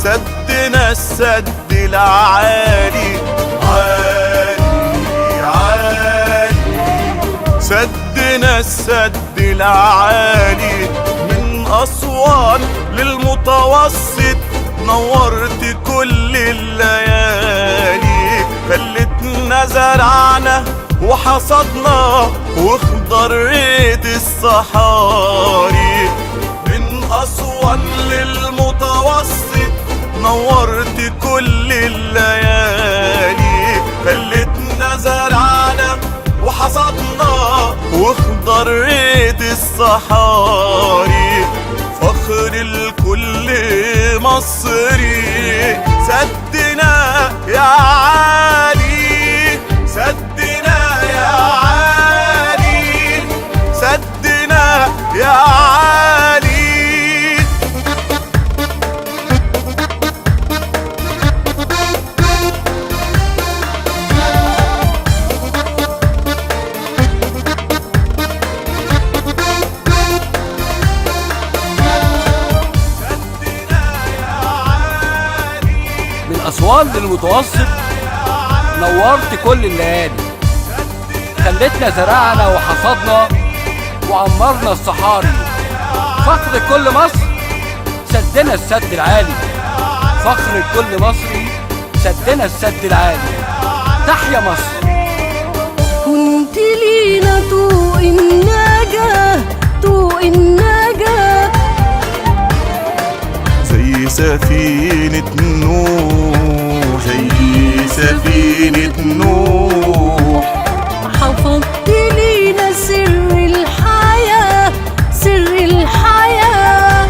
سدنا السد العالي، عالي عالي. سدنا السد العالي من أسوان للمتوسط، نورت كل الليالي. خلتنا زرعنا وحصدنا واخضريت الصحاري. من أسوان للمتوسط نورت كل الليالي. خلتنا زرعنا وحصدنا واخضريت الصحاري. فخر الكل مصري، سدنا يا عالي، سدنا يا عالي، سدنا يا عالي. من أسوان للمتوسط نورت كل الليالي. خلتنا زرعنا وحصدنا وعمرنا الصحاري. فخر كل مصر، سدنا السد العالي. فخر كل مصري، سدنا السد العالي. تحيا مصر. كنت لينا طوق النجاة، طوق النجاة. زي سفينة نوح، زي سفينة نوح. حفظت لينا سر الحياة، سر الحياة.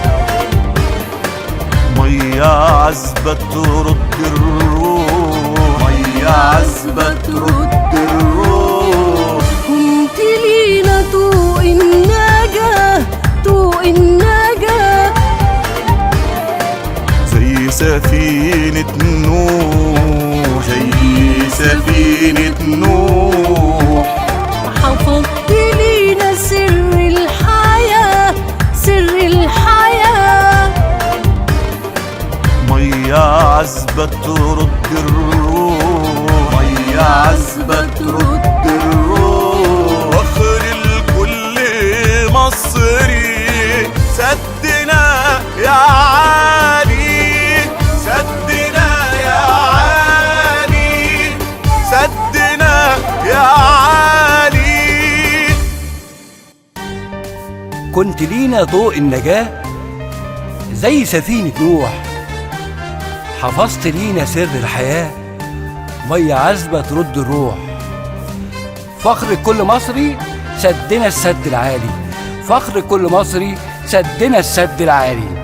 مية عذبة ترد الروح، مية عذبة ترد الروح. كنت لينا طوق النجاة، طوق النجاة. زي سفينة نوح، زي سفينة نوح. حفظت لينا سر الحياة، سر الحياة. مية عذبة ترد الروح، مية عذبة ترد الروح. فخر الكل مصري، سدنا يا عالي، سدنا يا عالي، سدنا يا عالي. كنت لينا ضوء النجاة زي سفينة نوح. حفظت لينا سر الحياة، مية عذبة ترد الروح. فخر كل مصري، سدنا السد العالي. فخر كل مصري، سدنا السد العالي.